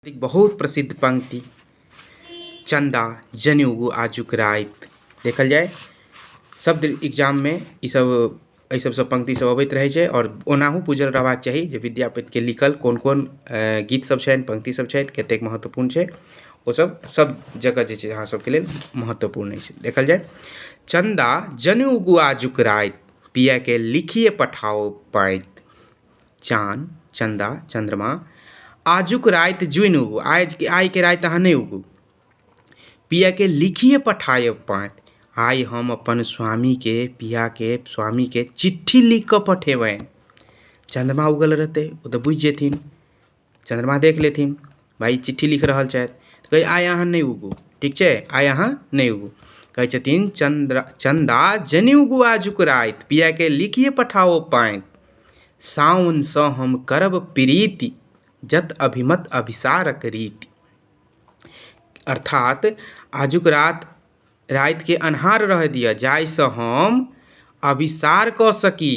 एक बहुत प्रसिद्ध पंक्ति चंदा जनेऊ आजुक राति देखल जाए शब्द एग्जाम में ई सब पंक्ति सब अबैत रहै छै और ओनाहू बुझल रहबाक चाही जे विद्यापति के लिखल कोन कोन गीत सब छनि पंक्ति सब छनि कतेक महत्वपूर्ण छै ओ सब जगह जे छै अहाँ सबके लेल महत्वपूर्ण छै। देखल जाए चंदा जनेऊ आजुक राति पिया के लिखिए पठाओ पाइत चान चंदा चंद्रमा आजुक राति जुइन उगू आइ के राति अहाँ नहीं उगू पिया के लिखिए पठाए पाइत आइ हम अपन स्वामी के पिया के स्वामी के चिट्ठी लिख कर पठेबनि। चंद्रमा उगल रहते ओ तो बुझ जेथिन चंद्रमा देख लेथिन भाई चिट्ठी लिख रहल छथि तो कहे आइ अहाँ नहीं उगू ठीक छै आइ अहाँ नहीं उगू कहै छथिन चंदा जनेऊ उगू आजुक राति पिया के लिखिए पठाओ पाइत साउन सँ हम करब प्रीति जत अभिमत अभिसारक रीति। अर्थात आजुक राति के अन्हार रह दिया जाय से हम अभिसार क सकी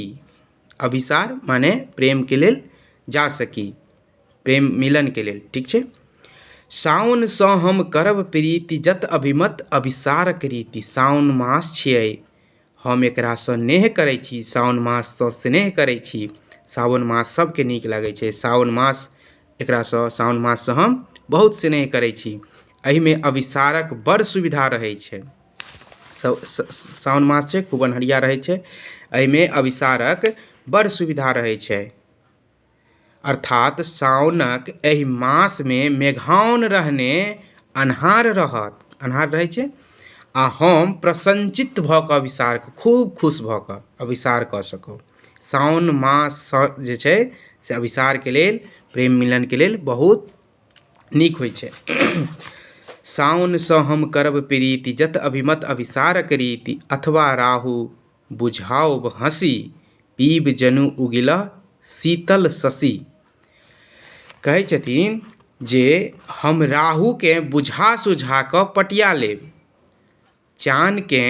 अभिसार माने प्रेम के लेल जा सकी प्रेम मिलन के लेल ठीक छै। साउन सँ हम करब प्रीति जत अभिमत अभिसारक रीति साउन मास छियै हम एकरा सँ नेह करै छी साउन मास सँ स्नेह करै छी सावन मास सबके नीक लागै छै सावन मास एकरा सँ सावन मास सँ हम बहुत स्नेह करै छी एहि में अभिसारक बड़ सुविधा रहै छै सावन मास छै खूब अन्हरिया रहै छै एहि में अभिसारक बड़ सुविधा रहै छै। अर्थात सावनक एहि मास में मेघाओन रहने अन्हार रहै छै आ हम प्रसन्नचित्त भऽ कऽ अभिसार खूब खुश भऽ कऽ अभिसार कऽ सकब। सावन मास जे छै से अभिसार के लेल प्रेम मिलन के लेल बहुत नीक होइ छै। साउन सँ हम करब प्रीति जत अभिमत अभिसारक रीति अथवा राहु बुझाओ हंसी पीब जनु उगिला शीतल शशि। कहै छथिन जे हम राहु के बुझा सुझा कऽ पटिया लेब चान के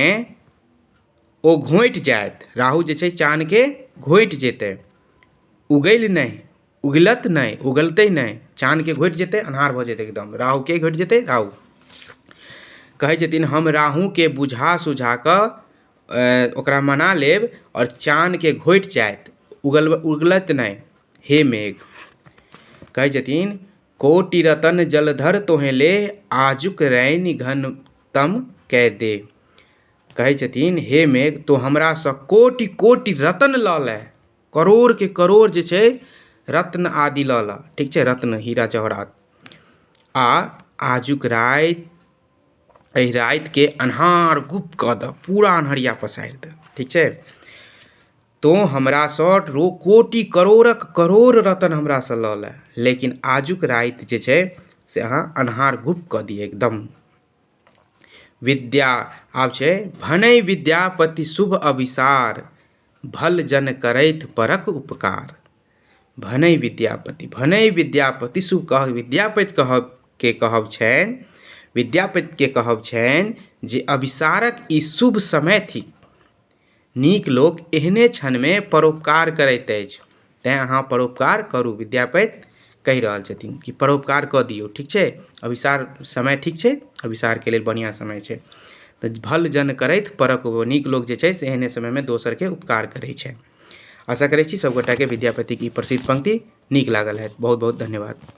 ओ घोंटि जायत राहु जे छै चान के घोंटि जेतै उगैल नहीं उगलत नहीं उगलते नहीं चान के घोटि जेतै अन्हार भऽ जेतै एकदम राहु के घोटि जेतै राहु। कहै छथिन हम राहु के बुझा सुझा कऽ ओकरा मना लेब और चान के घोटि जायत उगलत नहीं हे मेघ। कहै छथिन कोटि रतन जलधर तोहे ले आजुक रैनि घन तम कै दे। कहै छथिन हे मेघ तो हमरा सँ कोटि कोटि रतन लऽ ले करोड़ के करोड़ जे छै रत्न आदि लऽ ला ठीक छै रत्न हीरा जवाहरात आ आजुक राति एहि राति के अन्हार गुप्त कऽ दऽ पूरा अन्हरिया पसारि दऽ ठीक छै तो हमरा सँ कोटि करोड़क करोड़ रतन हमरा सँ लऽ ले लेकिन आजुक राति जे छै से अहाँ अन्हार गुप्त कऽ दिअ एकदम। विद्या आब छै भनै विद्यापति शुभ अभिसार भल जन करैत परक उपकार। भनै विद्यापति शुभ कह विद्यापति कहब छनि विद्यापति के कहब छनि जे अभिसारक ई शुभ समय थिक नीक लोक एहने क्षण में परोपकार करैत अछि तैं अहाँ परोपकार करू विद्यापति कहि रहल छथिन कि परोपकार कऽ दियौ ठीक छै अभिसार समय ठीक छै अभिसार के लेल बढ़िया समय छै तऽ भल जन करैत परक नीक लोक जे छै से एहने समय में दोसर के उपकार करै छै। आशा करै छी सब गोटा के विद्यापति की प्रसिद्ध पंक्ति नीक लागल है बहुत बहुत धन्यवाद।